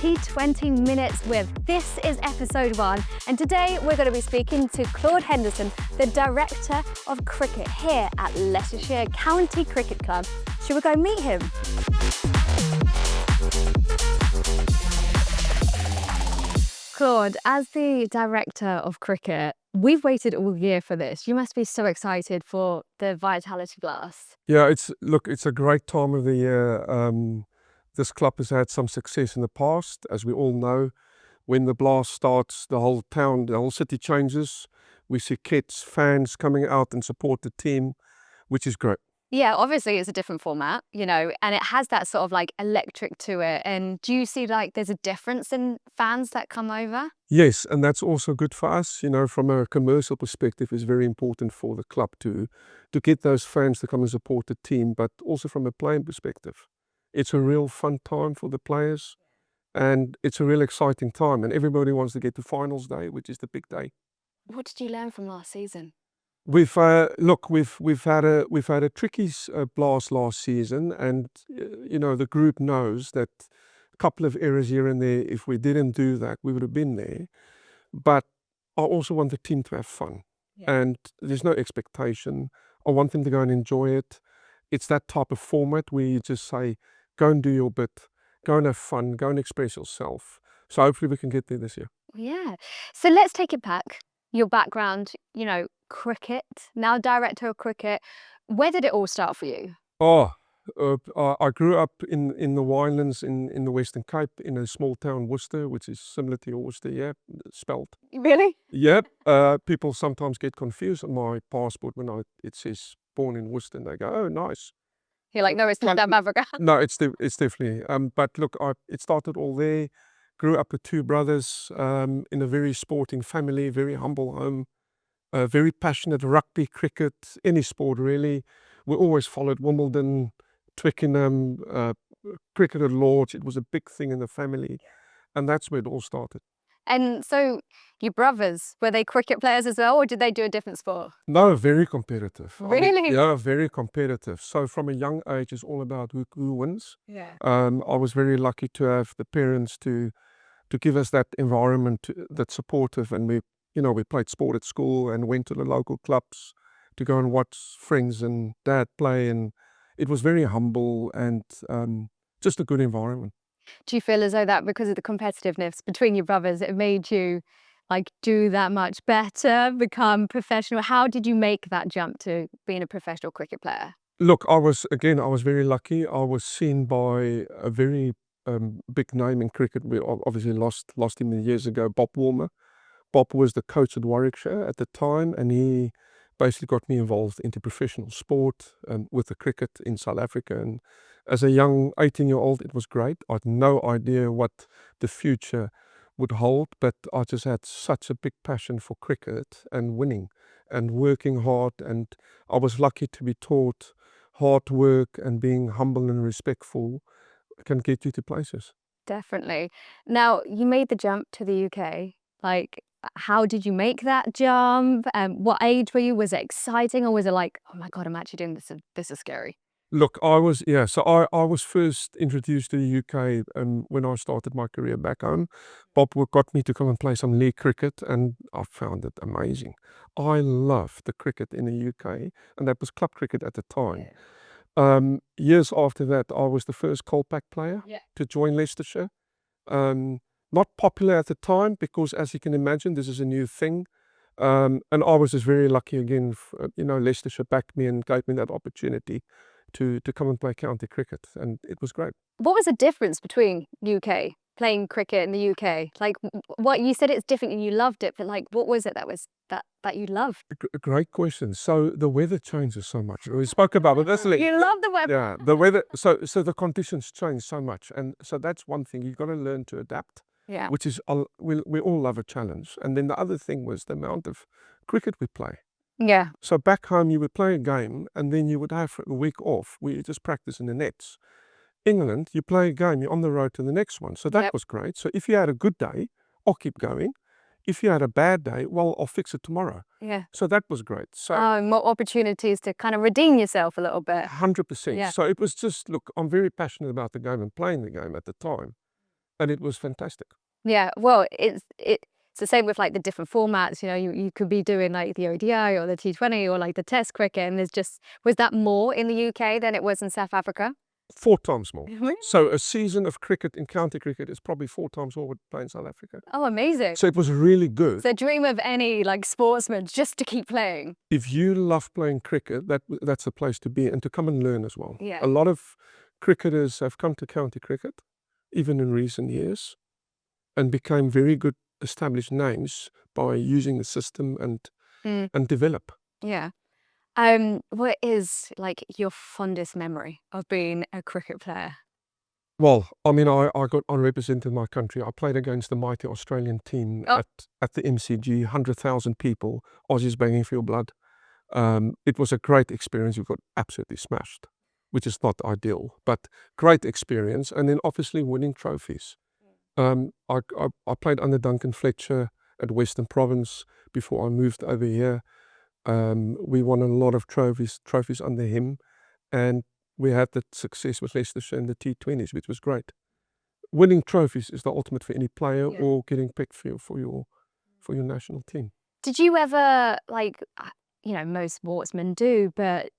T20 Minutes with. This is episode 1, and today we're going to be speaking to Claude Henderson, the Director of Cricket here at Leicestershire County Cricket Club. Should we go meet him? Claude, as the Director of Cricket, we've waited all year for this. You must be so excited for the Vitality Blast. Yeah, it's a great time of the year. This club has had some success in the past, as we all know. When the blast starts, the whole town, the whole city changes. We see kids, fans coming out and support the team, which is great. Yeah, obviously it's a different format, you know, and it has that sort of like electric to it. And do you see like there's a difference in fans that come over? Yes, and that's also good for us. You know, from a commercial perspective, it's very important for the club to get those fans to come and support the team, but also from a playing perspective. It's a real fun time for the players, and it's a real exciting time. And everybody wants to get to finals day, which is the big day. What did you learn from last season? We've we've had a tricky blast last season, and you know the group knows that a couple of errors here and there. If we didn't do that, we would have been there. But I also want the team to have fun, and there's no expectation. I want them to go and enjoy it. It's that type of format where you just say, go and do your bit, go and have fun, go and express yourself. So hopefully we can get there this year. Yeah. So let's take it back. Your background, you know, cricket, now Director of Cricket. Where did it all start for you? I grew up in the Winelands in the Western Cape, in a small town, Worcester, which is similar to your Worcester, yeah, spelled. Really? Yep. People sometimes get confused on my passport when it says born in Worcester, and they go, "Oh, nice." You're like, no, it's not South Africa. No, it's definitely. But look, it started all there. Grew up with 2 brothers in a very sporting family, very humble home, very passionate rugby, cricket, any sport really. We always followed Wimbledon, Twickenham, cricket at Lords. It was a big thing in the family, and that's where it all started. And so your brothers, were they cricket players as well, or did they do a different sport? No, very competitive. Really? Yeah, very competitive. So from a young age, it's all about who wins. Yeah. I was very lucky to have the parents to give us that environment that's supportive, and we played sport at school and went to the local clubs to go and watch friends and dad play, and it was very humble and just a good environment. Do you feel as though that because of the competitiveness between your brothers, it made you like do that much better, become professional? How did you make that jump to being a professional cricket player? Look, I was very lucky. I was seen by a very big name in cricket. We obviously lost him years ago, Bob Warmer. Bob was the coach at Warwickshire at the time, and he basically got me involved into professional sport with the cricket in South Africa. And as a young 18-year-old, it was great. I had no idea what the future would hold, but I just had such a big passion for cricket and winning and working hard. And I was lucky to be taught hard work and being humble and respectful can get you to places. Definitely. Now, you made the jump to the UK. Like, how did you make that jump? What age were you? Was it exciting, or was it like, oh my God, I'm actually doing this? This is scary. Look, I was first introduced to the UK when I started my career back home. Bob got me to come and play some league cricket, and I found it amazing. I loved the cricket in the UK, and that was club cricket at the time. Years after that, I was the first Colpack player to join Leicestershire. Not popular at the time because, as you can imagine, this is a new thing. And I was just very lucky again. Leicestershire backed me and gave me that opportunity to come and play county cricket, and it was great. What was the difference between UK, playing cricket in the UK? Like, what you said it's different and you loved it, but like, what was it that you loved? Great question. So the weather changes so much. We spoke about it. You love the weather. Yeah, the weather. So the conditions change so much, and so that's one thing you've got to learn to adapt. Yeah. Which is, we all love a challenge. And then the other thing was the amount of cricket we play. Yeah. So back home, you would play a game, and then you would have a week off where you just practice in the nets. England, you play a game, you're on the road to the next one. So that was great. So if you had a good day, I'll keep going. If you had a bad day, well, I'll fix it tomorrow. Yeah. So that was great. So more opportunities to kind of redeem yourself a little bit. 100%. Yeah. So it was just, look, I'm very passionate about the game and playing the game at the time. and it was fantastic. Yeah, well, it's the same with like the different formats. You know, you could be doing like the ODI or the T20 or like the Test cricket, and was that more in the UK than it was in South Africa? 4 times more. Really? So a season of cricket in county cricket is probably 4 times more what we play in South Africa. Oh, amazing! So it was really good. It's a dream of any like sportsman, just to keep playing. If you love playing cricket, that's the place to be and to come and learn as well. Yeah. A lot of cricketers have come to county cricket, even in recent years, and became very good established names by using the system and develop. Yeah. What is like your fondest memory of being a cricket player? Well, I mean, I represented my country. I played against the mighty Australian team Oh. at the MCG, 100,000 people, Aussies banging for your blood. It was a great experience. We got absolutely smashed, which is not ideal, but great experience. And then obviously winning trophies. I played under Duncan Fletcher at Western Province before I moved over here. We won a lot of trophies under him, and we had that success with Leicestershire in the T20s, which was great. Winning trophies is the ultimate for any player, or getting picked for your national team. Did you ever like, you know, most sportsmen do, but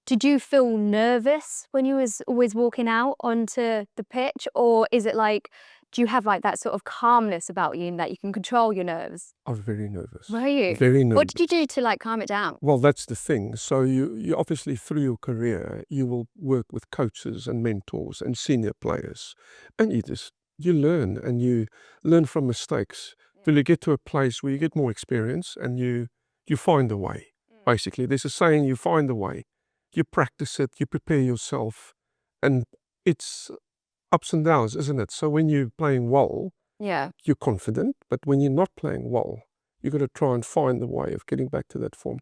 did you feel nervous when you was always walking out onto the pitch, or is it like, do you have like that sort of calmness about you and that you can control your nerves? I was very nervous. Were you? Very nervous. What did you do to like calm it down? Well, that's the thing. So you obviously through your career, you will work with coaches and mentors and senior players, and you learn and you learn from mistakes till you get to a place where you get more experience and you find a way. Basically, there's a saying: you find a way, you practice it, you prepare yourself, and it's ups and downs, isn't it? So when you're playing well, Yeah. you're confident, but when you're not playing well, you've got to try and find the way of getting back to that form.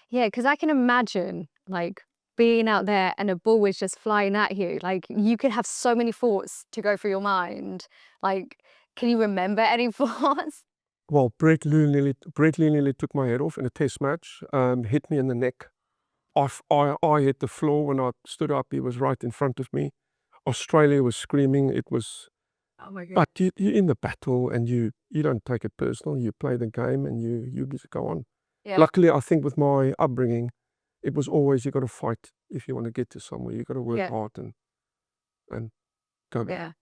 Yeah, because I can imagine like being out there and a ball is just flying at you. Like you could have so many thoughts to go through your mind. Like, can you remember any thoughts? Well, Brett Lee nearly took my head off in a test match, hit me in the neck. I hit the floor. When I stood up, he was right in front of me. Australia was screaming. It was, Oh my God. but you're in the battle and you don't take it personal. You play the game and you just go on. Yeah. Luckily, I think with my upbringing, it was always you got to fight if you want to get to somewhere. You got to work Yeah. hard and go back. Yeah.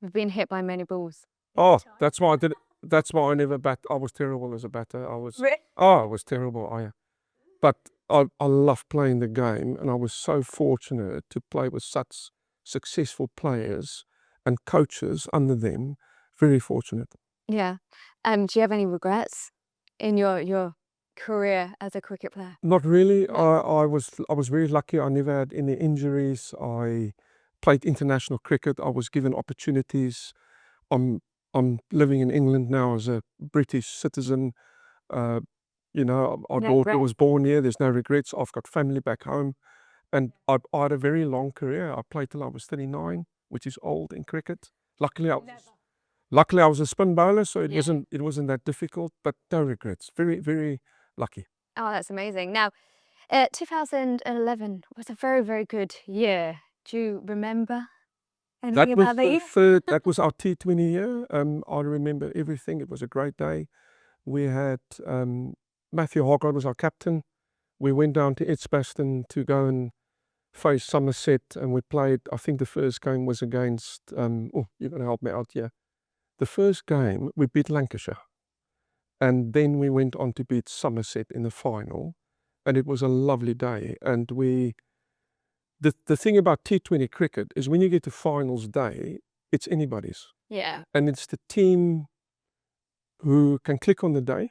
I've been hit by many balls. Oh, that's why I did it. That's why I never bat. I was terrible as a batter. I was terrible. But I love playing the game, and I was so fortunate to play with such successful players and coaches under them. Very fortunate. Yeah. Do you have any regrets in your career as a cricket player? Not really. No. I was very lucky. I never had any injuries. I played international cricket. I was given opportunities. I'm living in England now as a British citizen. Our No daughter regrets. was born here. There's no regrets. I've got family back home, and I had a very long career. I played till I was 39, which is old in cricket. Luckily, I was a spin bowler, so it wasn't that difficult. But no regrets. Very, very lucky. Oh, that's amazing. Now, 2011 was a very, very good year. Do you remember anything about that year? That was our T20 year. I remember everything. It was a great day. We had Matthew Hoggard was our captain. We went down to Edgbaston to go and face Somerset, and we played. I think the first game was against. You're going to help me out here. The first game we beat Lancashire, and then we went on to beat Somerset in the final, and it was a lovely day. And the thing about T20 cricket is when you get to finals day, it's anybody's. Yeah. And it's the team who can click on the day.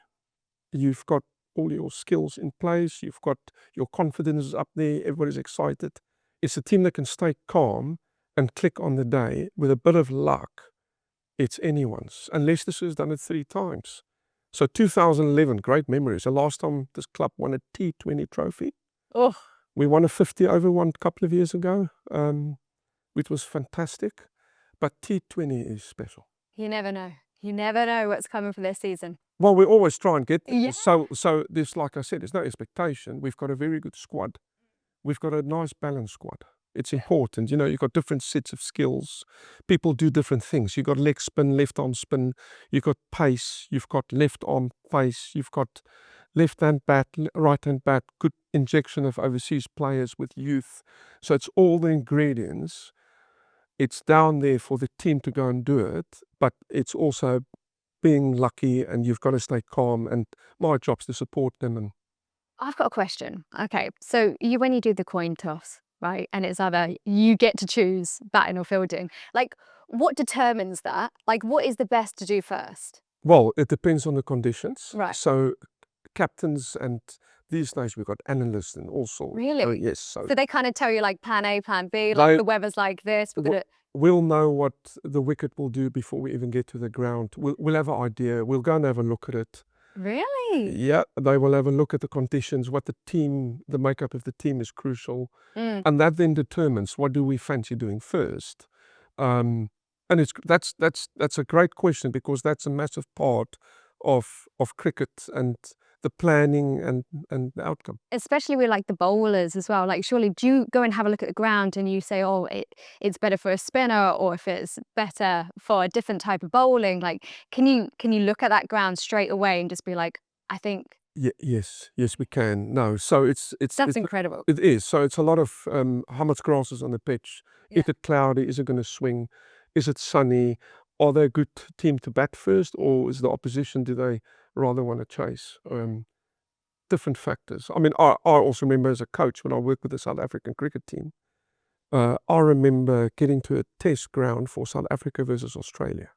You've got all your skills in place. You've got your confidence up there. Everybody's excited. It's a team that can stay calm and click on the day. With a bit of luck, it's anyone's. And Leicestershire's done it 3 times. So 2011, great memories. The last time this club won a T20 trophy. Oh. We won a 50 over one a couple of years ago, which was fantastic. But T20 is special. You never know. You never know what's coming for this season. Well, we always try and get there. Yeah. So there's, like I said, there's no expectation. We've got a very good squad. We've got a nice balanced squad. It's important. You've got different sets of skills. People do different things. You've got leg spin, left arm spin. You've got pace. You've got left arm pace. You've got left hand bat, right hand bat. Good injection of overseas players with youth. So it's all the ingredients. It's down there for the team to go and do it, but it's also being lucky, and you've got to stay calm. And my job's to support them. And I've got a question. Okay, so when you do the coin toss, right, and it's either you get to choose batting or fielding, like what determines that? Like what is the best to do first? well, it depends on the conditions. Right. So captains, and these days we've got analysts and all sorts. Really? Oh, yes. So So they kind of tell you like plan A, plan B, like the weather's like this. we'll know what the wicket will do before we even get to the ground. We'll have an idea. We'll go and have a look at it. Really? Yeah, they will have a look at the conditions, what the makeup of the team is crucial. And that then determines what do we fancy doing first. And that's a great question, because that's a massive part of cricket and the planning and the outcome. Especially with like the bowlers as well. Like surely do you go and have a look at the ground and you say, oh, it's better for a spinner, or if it's better for a different type of bowling? Like can you look at that ground straight away and just be like, I think Yes, we can. No, so it's incredible. It is. So it's a lot of how much grass is on the pitch. Yeah. Is it cloudy? Is it going to swing? Is it sunny? Are they a good team to bat first, or is the opposition, do they rather want to chase? Different factors. I mean, I also remember as a coach when I worked with the South African cricket team, I remember getting to a test ground for South Africa versus Australia,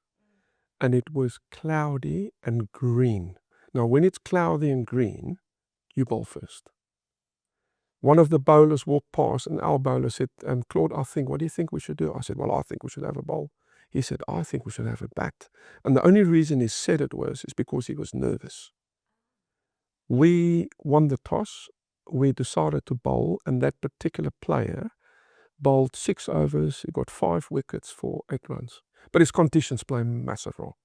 and it was cloudy and green. Now, when it's cloudy and green, you bowl first. One of the bowlers walked past, and our bowler said, Claude, what do you think we should do? I said, well, I think we should have a bowl. He said, I think we should have a bat. And the only reason he said it is because he was nervous. We won the toss. We decided to bowl, and that particular player bowled 6 overs. He got 5 wickets for 8 runs. But his conditions play a massive role.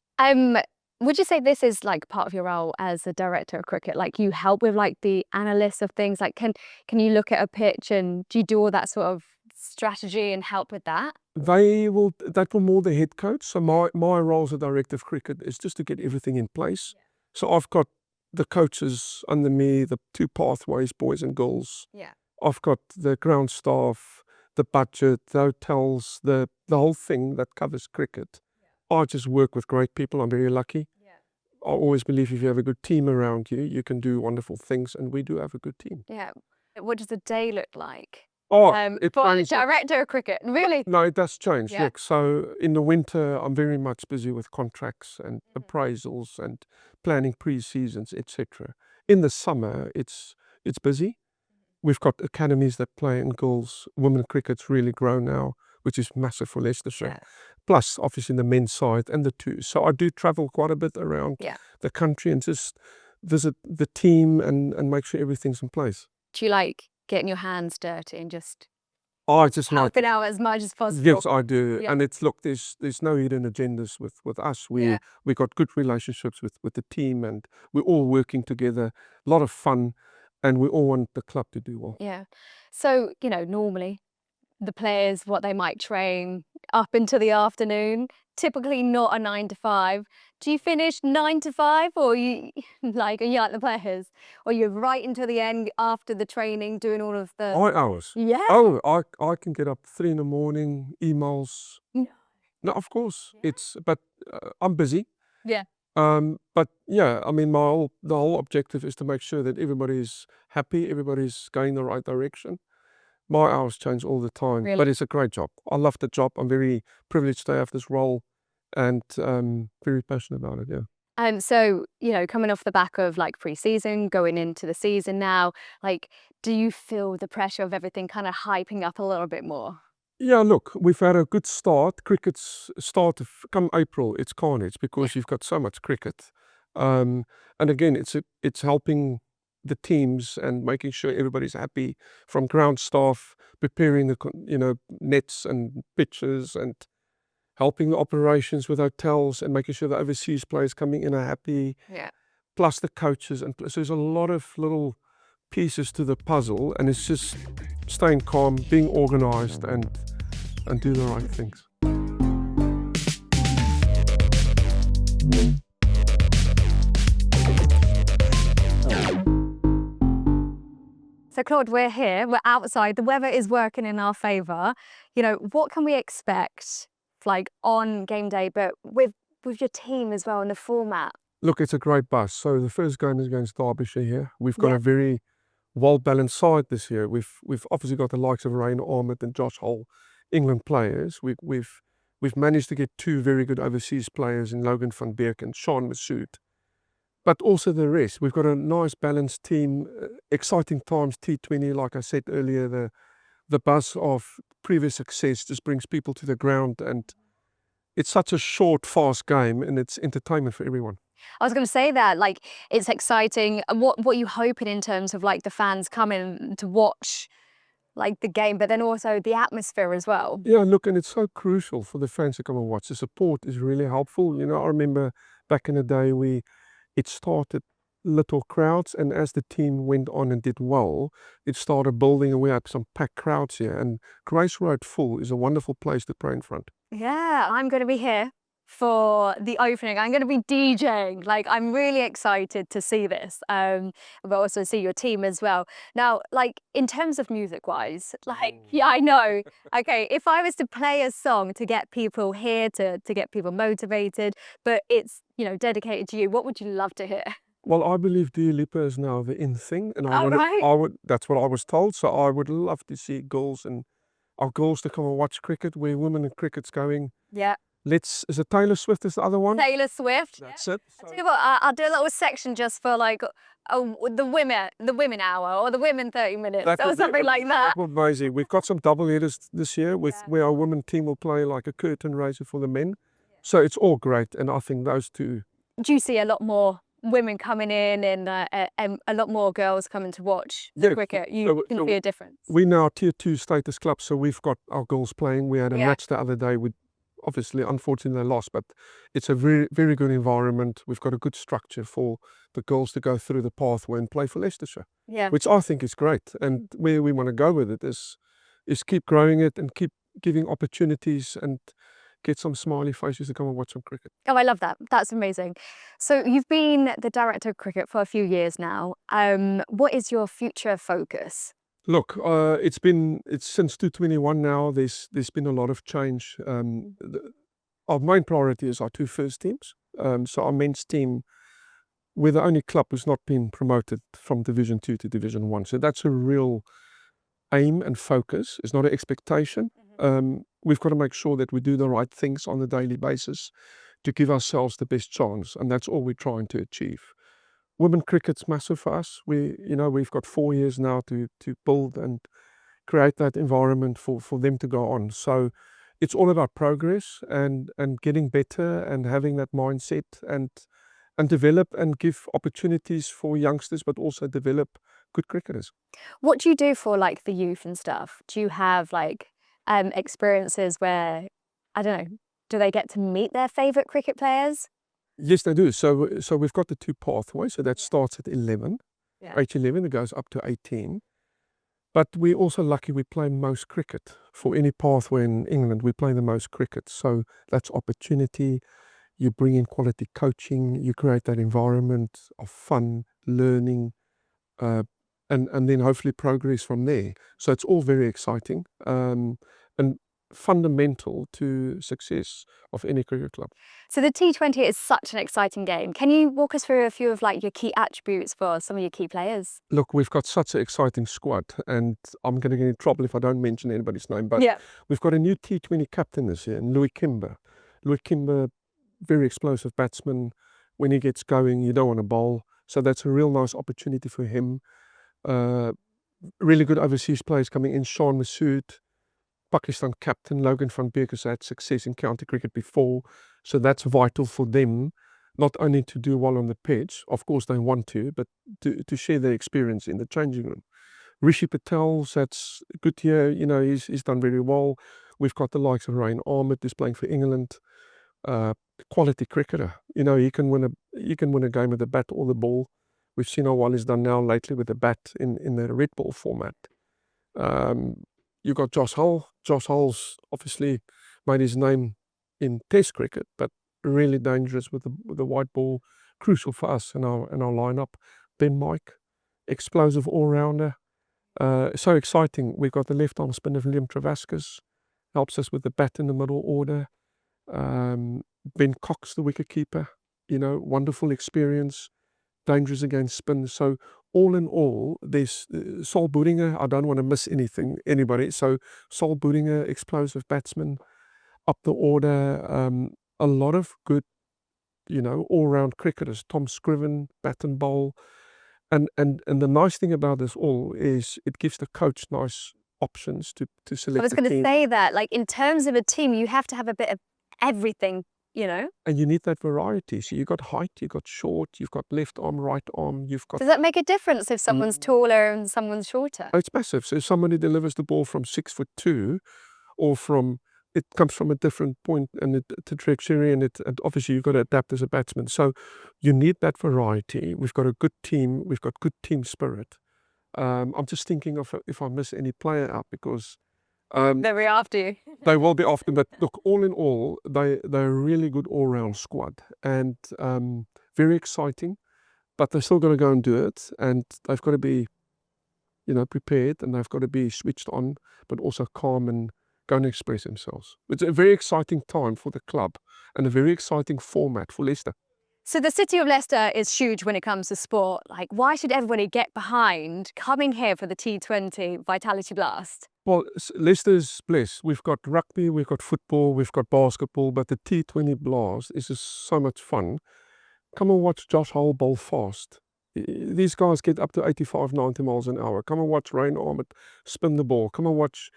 Would you say this is like part of your role as a director of cricket? Like you help with like the analysis of things? Like can you look at a pitch and do you do all that sort of strategy and help with that? That will more the head coach. So my role as a director of cricket is just to get everything in place. Yeah. So I've got the coaches under me, the 2 pathways, boys and girls. Yeah. I've got the ground staff, the budget, the hotels, the whole thing that covers cricket. I just work with great people. I'm very lucky. Yeah. I always believe if you have a good team around you, you can do wonderful things, and we do have a good team. Yeah. What does the day look like? For a director of cricket, really? No, it does change. Yeah. So in the winter, I'm very much busy with contracts and appraisals and planning pre-seasons, etc. In the summer, it's busy. We've got academies that play in girls. Women cricket's really grown now, which is massive for Leicestershire. Yeah. Plus, obviously, the men's side and the twos. So I do travel quite a bit around the country and just visit the team and make sure everything's in place. Do you like getting your hands dirty and just helping out as much as possible? Yes, I do. Yeah. And there's no hidden agendas with us. We got good relationships with the team, and we're all working together. A lot of fun, and we all want the club to do well. Yeah. So, normally the players, what they might train up into the afternoon, typically not a 9 to 5. Do you finish 9 to 5, or are you like the players, or you're right into the end after the training doing all of the 8 hours? Yeah. Oh, I can get up 3 in the morning, emails. No, of course. Yeah. But I'm busy. Yeah. But yeah, I mean, the whole objective is to make sure that everybody's happy, everybody's going the right direction. My hours change all the time, really? But it's a great job. I love the job. I'm very privileged to have this role, and very passionate about it. Yeah. So, coming off the back of like pre-season, going into the season now, like, do you feel the pressure of everything kind of hyping up a little bit more? Yeah, look, we've had a good start. Cricket's start come April, it's carnage because you've got so much cricket. And again, it's helping the teams and making sure everybody's happy, from ground staff, preparing the nets and pitches, and helping the operations with hotels, and making sure the overseas players coming in are happy. Yeah. Plus the coaches, and so there's a lot of little pieces to the puzzle, and it's just staying calm, being organised, and do the right things. So Claude, we're here, we're outside, the weather is working in our favour. You know, what can we expect like on game day, but with your team as well and the format? Look, it's a great buzz. So the first game is against Derbyshire here. We've got Yeah. a very well-balanced side this year. We've obviously got the likes of Rain Ahmed and Josh Hull, England players. We've managed to get two very good overseas players in Logan van Beek and Sean Massoud. But also the rest. We've got a nice balanced team, exciting times, T20, like I said earlier, the buzz of previous success just brings people to the ground, and it's such a short, fast game, and it's entertainment for everyone. I was going to say that, like, it's exciting. What are you hoping in terms of like the fans coming to watch like the game, but then also the atmosphere as well? Yeah, look, and it's so crucial for the fans to come and watch. The support is really helpful. You know, I remember back in the day, it started little crowds, and as the team went on and did well, it started building, and we had some packed crowds here. And Grace Road Full is a wonderful place to play in front. Yeah, I'm going to be here for the opening. I'm going to be DJing. Like, I'm really excited to see this, but also see your team as well. Now, like, in terms of music-wise, like, yeah, I know. Okay, if I was to play a song to get people here, to get people motivated, but it's, you know, dedicated to you, what would you love to hear? Well, I believe Dua Lipa is now the in thing, and Oh, right. that's what I was told. So I would love to see girls and our girls to come and watch cricket, where women in cricket's going. Yeah. Is it Taylor Swift is the other one? Taylor Swift. That's it. I'll tell you what, I'll do a little section just for like the women hour or the women 30 minutes or something like that. That would be amazing. We've got some double headers this year where our women team will play like a curtain raiser for the men. So it's all great, and I think those two. Do you see a lot more women coming in and a lot more girls coming to watch the cricket? You can see a difference. We're now Tier 2 status club, so we've got our girls playing. We had a match the other day with, obviously, unfortunately, they lost, but it's a very, very good environment. We've got a good structure for the girls to go through the pathway and play for Leicestershire, which I think is great. And where we want to go with it is keep growing it and keep giving opportunities and get some smiley faces to come and watch some cricket. Oh, I love that. That's amazing. So you've been the director of cricket for a few years now. What is your future focus? Look, it's since 2021 now. There's been a lot of change. Our main priority is our two first teams. So our men's team, we're the only club who's not been promoted from Division 2 to Division 1. So that's a real aim and focus. It's not an expectation. We've got to make sure that we do the right things on a daily basis to give ourselves the best chance, and that's all we're trying to achieve. Women cricket's massive for us. We've got 4 years now to build and create that environment for them to go on. So it's all about progress and getting better and having that mindset and develop and give opportunities for youngsters, but also develop good cricketers. What do you do for like the youth and stuff? Do you have like experiences where, I don't know, do they get to meet their favourite cricket players? Yes, they do. So we've got the two pathways. So that starts at 11, age 11, it goes up to 18. But we're also lucky we play most cricket. For any pathway in England, we play the most cricket. So that's opportunity. You bring in quality coaching. You create that environment of fun, learning, and then hopefully progress from there. So it's all very exciting and fundamental to success of any cricket club. So the T20 is such an exciting game. Can you walk us through a few of like your key attributes for some of your key players? Look, we've got such an exciting squad, and I'm going to get in trouble if I don't mention anybody's name, but we've got a new T20 captain this year, Louis Kimber. Louis Kimber, very explosive batsman. When he gets going, you don't want to bowl. So that's a real nice opportunity for him. Really good overseas players coming in. Sean Massoud, Pakistan captain. Logan van Beek has had success in county cricket before. So that's vital for them, not only to do well on the pitch, of course they want to, but to share their experience in the changing room. Rishi Patel's that's good here. He's done very well. We've got the likes of Rain Ahmed, who's playing for England. Quality cricketer. He can win a game with the bat or the ball. We've seen how well he's done now lately with the bat in the red ball format. You've got Josh Hull. Josh Hull's obviously made his name in Test cricket, but really dangerous with the white ball. Crucial for us in our lineup. Ben Mike, explosive all-rounder. So exciting. We've got the left-arm spinner Liam Travascus, helps us with the bat in the middle order. Ben Cox, the wicketkeeper, wonderful experience, dangerous against spin. So all in all, there's Sol Boedinger. I don't want to miss anybody. So Sol Boedinger, explosive batsman, up the order. A lot of good, all-round cricketers. Tom Scriven, bat and bowl. And the nice thing about this all is it gives the coach nice options to select. I was going to say that, like, in terms of a team, you have to have a bit of everything, And you need that variety. So you've got height, you've got short, you've got left arm, right arm, you've got... Does that make a difference if someone's taller and someone's shorter? Oh, it's massive. So if somebody delivers the ball from 6'2", or it comes from a different point and the trajectory, and obviously you've got to adapt as a batsman. So you need that variety. We've got a good team. We've got good team spirit. I'm just thinking of if I miss any player out, because They'll be after you. they will be after. But look, all in all, they're a really good all-round squad, and very exciting. But they're still got to go and do it, and they've got to be, prepared, and they've got to be switched on, but also calm and go and express themselves. It's a very exciting time for the club and a very exciting format for Leicester. So the city of Leicester is huge when it comes to sport. Like, why should everybody get behind coming here for the T20 Vitality Blast? Well, Leicester's blessed. We've got rugby, we've got football, we've got basketball, but the T20 Blast is just so much fun. Come and watch Josh Hull bowl fast. These guys get up to 85, 90 miles an hour. Come and watch Rain Ahmed spin the ball. Come and watch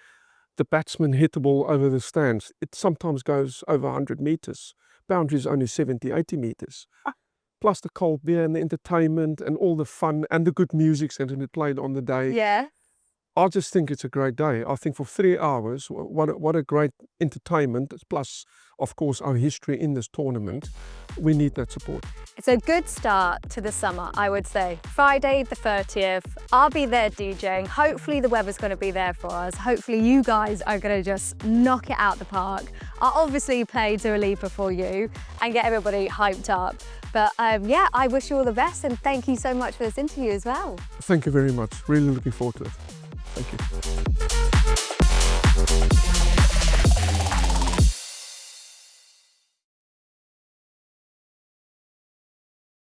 the batsman hit the ball over the stands. It sometimes goes over 100 meters. Boundary is only 70, 80 meters. Plus the cold beer and the entertainment and all the fun and the good music and it played on the day. Yeah. I just think it's a great day. I think for 3 hours, what a great entertainment. Plus, of course, our history in this tournament. We need that support. It's a good start to the summer, I would say. Friday the 30th, I'll be there DJing. Hopefully the weather's going to be there for us. Hopefully you guys are going to just knock it out the park. I'll obviously play Dua Lipa for you and get everybody hyped up. But yeah, I wish you all the best, and thank you so much for this interview as well. Thank you very much. Really looking forward to it. Thank you.